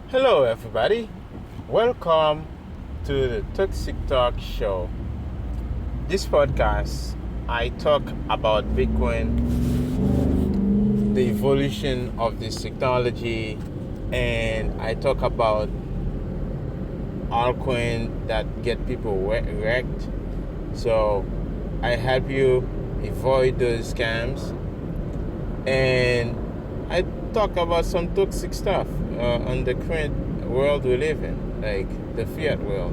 Hello, everybody. Welcome to the Toxic Talk show. This podcast, I talk about Bitcoin, the evolution of this technology, and I talk about altcoin that get people wrecked. So I help you avoid those scams, and I talk about some toxic stuff on the current world we live in, like the fiat world.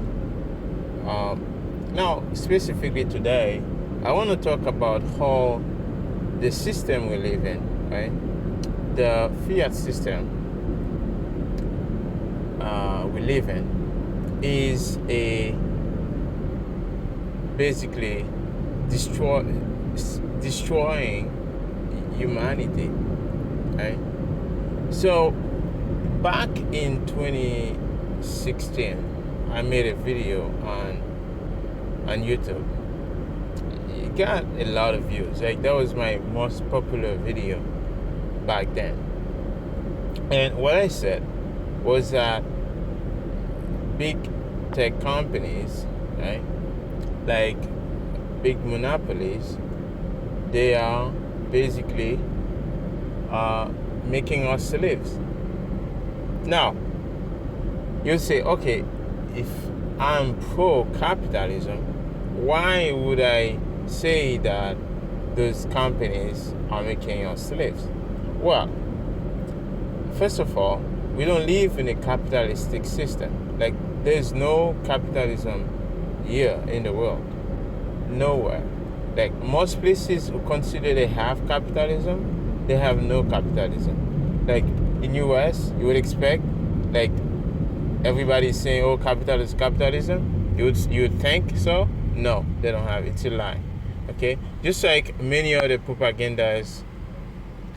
Now, specifically today, I want to talk about how the system we live in, right? The fiat system we live in is a basically destroying humanity, right? So back in 2016, I made a video on YouTube. It got a lot of views. Like, that was my most popular video back then. And what I said was that big tech companies, right, like big monopolies, they are basically making us slaves. Now, you say, okay, if I'm pro-capitalism, why would I say that those companies are making us slaves? Well, first of all, we don't live in a capitalistic system. Like, there's no capitalism here in the world. Nowhere. Like, most places who consider they have capitalism, they have no capitalism. Like, in US, you would expect, like, everybody's saying, oh, capitalism. You would think so? No, they don't have it. It's a lie. Okay? Just like many other propagandas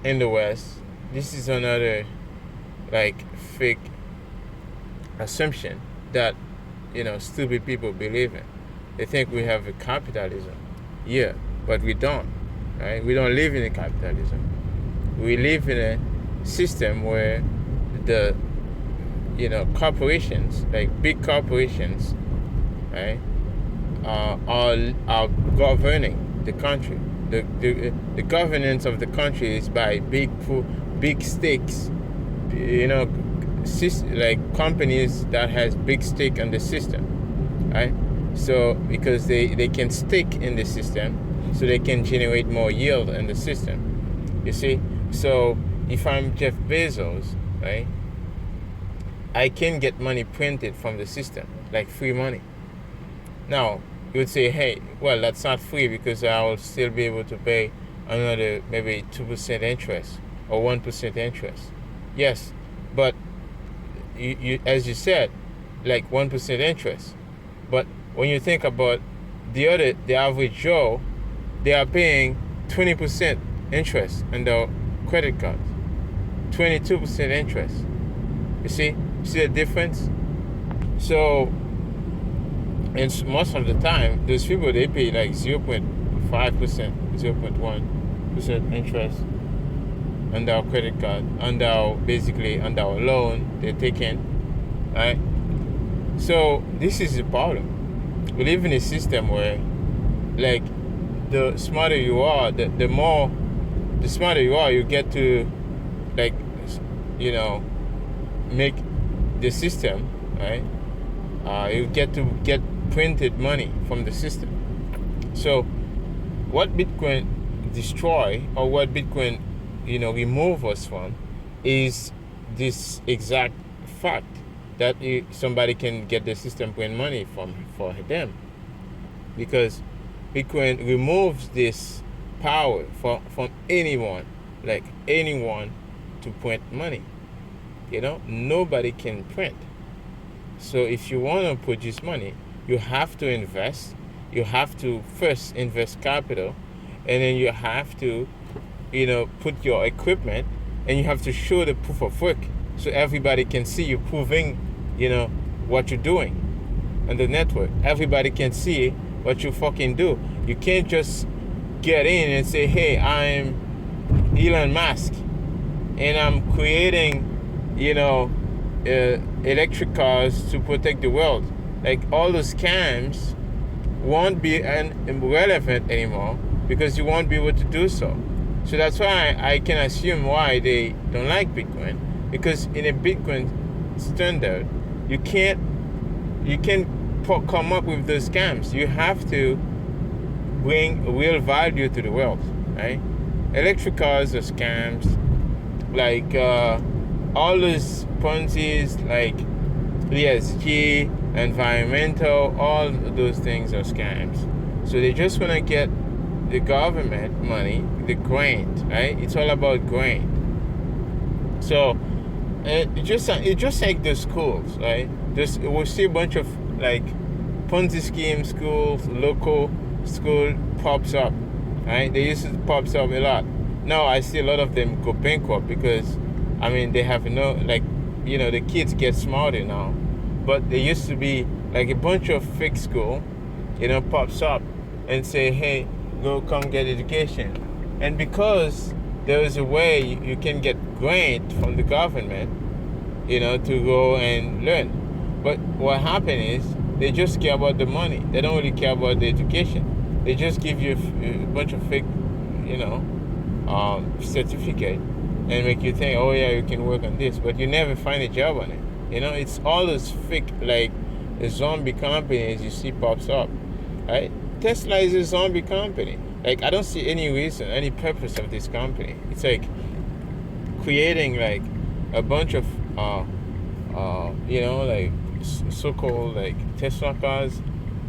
in the West, this is another, like, fake assumption that, stupid people believe in. They think we have a capitalism. Yeah, but we don't. Right? We don't live in a capitalism. We live in a system where the corporations, like big corporations, right, are governing the country. The governance of the country is by big stakes, like companies that has big stake in the system, right? So because they can stake in the system, so they can generate more yield in the system. You see, so if I'm Jeff Bezos, right, I can get money printed from the system, like free money. Now, you would say, hey, well, that's not free because I will still be able to pay another maybe 2% interest or 1% interest. Yes, but you as you said, like 1% interest. But when you think about the average Joe, they are paying 20% interest on their credit cards, 22% interest. You see the difference? So, and most of the time, those people, they pay like 0.5%, 0.1% interest on their credit card, on their loan they're taking, right? So this is the problem. We live in a system where, like, the smarter you are, the smarter you are, you get to, like, make the system, right? You get to get printed money from the system. So what Bitcoin destroy, or what Bitcoin remove us from, is this exact fact that somebody can get the system print money for them, because Bitcoin removes this power from anyone, like anyone, to print money. Nobody can print. So if you want to produce money, you have to invest. You have to first invest capital, and then you have to, put your equipment, and you have to show the proof of work, so everybody can see you proving, what you're doing on the network. Everybody can see what you fucking do. You can't just get in and say, hey, I'm Elon Musk, and I'm creating, electric cars to protect the world. Like all those scams won't be irrelevant anymore because you won't be able to do so. So that's why I can assume why they don't like Bitcoin, because in a Bitcoin standard, you can't come up with those scams. You have to bring real value to the world, right? Electric cars are scams, like all those Ponzi's, like ESG, environmental, all those things are scams. So they just want to get the government money, the grant, right? It's all about grant. So it just like the schools, right? Just we'll see a bunch of like Ponzi scheme schools, local school pops up, right? They used to pops up a lot. Now I see a lot of them go bankrupt because, I mean, they have no, like, you know, the kids get smarter now. But there used to be like a bunch of fake school, you know, pops up and say, hey, go come get education. And because there is a way you can get grant from the government, you know, to go and learn. But what happened is they just care about the money. They don't really care about the education. They just give you a bunch of fake, you know, certificate and make you think, oh yeah, you can work on this, but you never find a job on it. You know, it's all those fake, like the zombie companies you see pops up, right? Tesla is a zombie company. Like, I don't see any reason, any purpose of this company. It's like creating like a bunch of, you know, like so-called like Tesla cars.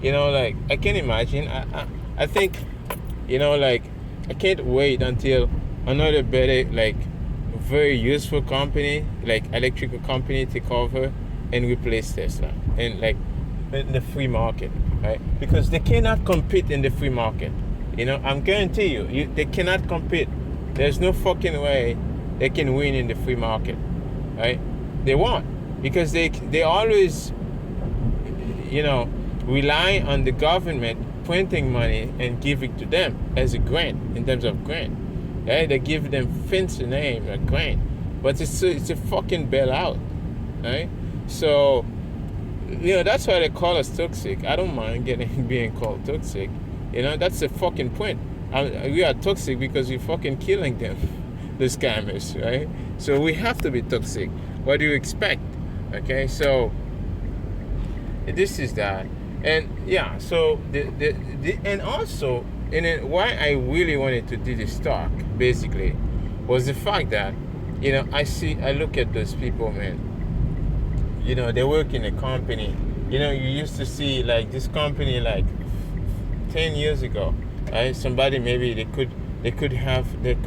You know, like I can imagine. I think, you know, like I can't wait until another better, like very useful company, like electrical company, take over and replace Tesla, and like in the free market, right? Because they cannot compete in the free market. You know, I'm guarantee you, they cannot compete. There's no fucking way they can win in the free market, right? They won't, because they always, you know, rely on the government printing money and give it to them as a grant, in terms of grant. Right? They give them fancy name, a grant, but it's a fucking bailout, right? So, you know, that's why they call us toxic. I don't mind being called toxic. You know, that's the fucking point. We are toxic because we're fucking killing them, the scammers, right? So we have to be toxic. What do you expect? Okay, so this is that, and yeah. So and also, and why I really wanted to do this talk basically was the fact that, you know, I look at those people, man. You know, they work in a company. You know, you used to see like this company like 10 years ago, right? Somebody maybe they could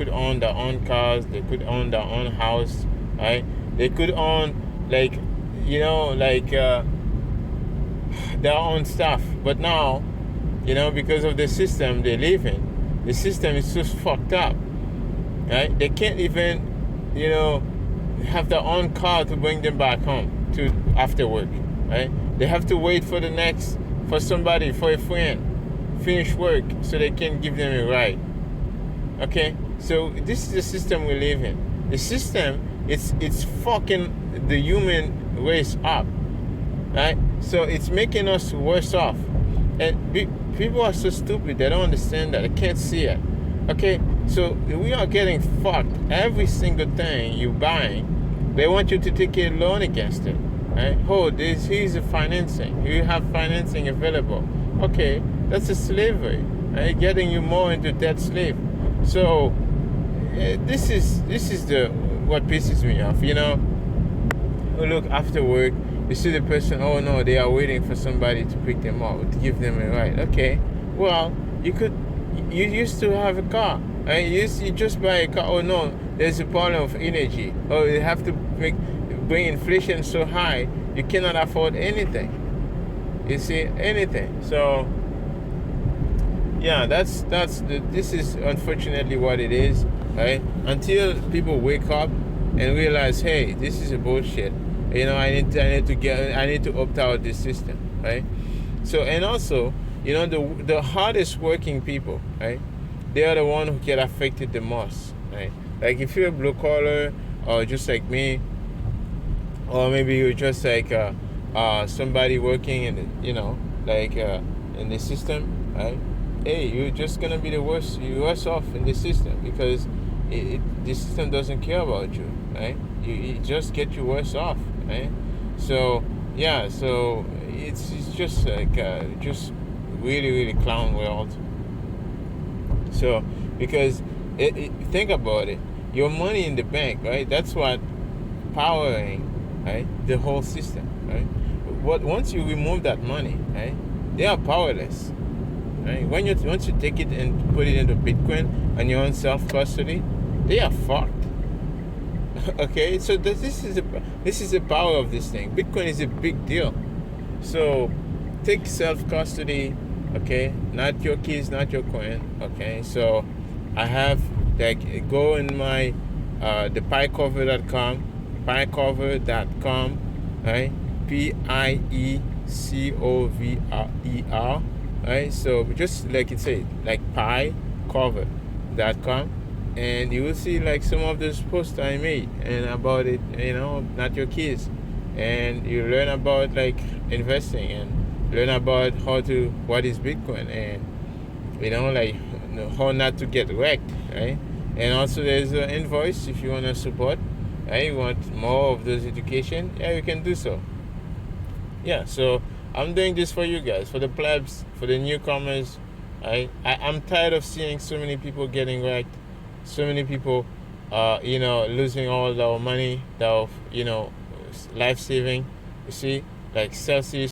own their own cars, they could own their own house, right? They could own like, you know, like their own stuff. But now, you know, because of the system they live in, the system is just fucked up, right? They can't even, you know, have their own car to bring them back home to after work, right? They have to wait for somebody, for a friend, finish work so they can give them a ride. Okay, so this is the system we live in. The system, it's fucking the human race up, right? So it's making us worse off, and people are so stupid, they don't understand that, they can't see it. Okay, so we are getting fucked. Every single thing you buying, they want you to take a loan against it, right? Oh, here's the financing. You have financing available. Okay, that's a slavery, right? Getting you more into debt slave. So this is what pisses me off. You know, look, after work, you see the person. Oh no, they are waiting for somebody to pick them up, to give them a ride. Okay, well, you used to have a car, right? You just buy a car. Oh no, there's a problem of energy. Oh, you have to bring inflation so high, you cannot afford anything. You see, anything. So yeah, this is unfortunately what it is, right? Until people wake up and realize, hey, this is a bullshit. You know, I need to opt out of this system, right? So, and also, you know, the hardest working people, right? They are the one who get affected the most, right? Like if you're a blue collar or just like me, or maybe you're just like somebody working in the, in the system, right? Hey, you're just gonna be you're worse off in the system, because the system doesn't care about you, right? It just get you worse off, right? So yeah, so it's just like just really really clown world. So because think about it, your money in the bank, right? That's what powering, right, the whole system, right? What once you remove that money, right, they are powerless, right? Once you take it and put it into Bitcoin and your own self custody, they are fucked. Okay, so this is the power of this thing. Bitcoin is a big deal. So take self custody, okay? Not your keys, not your coin, okay? So I have like go in my the piecover.com, right? PIECOVER, right? So just like it said, like piecover.com, and you will see like some of those posts I made and about it, not your keys, and you learn about like investing and learn about what is Bitcoin, and like how not to get wrecked, right? And also there's an invoice if you want to support, right? You want more of those education, yeah, you can do so. Yeah, so I'm doing this for you guys, for the plebs, for the newcomers. I'm tired of seeing so many people getting wrecked, so many people losing all their money, their life saving, you see, like Celsius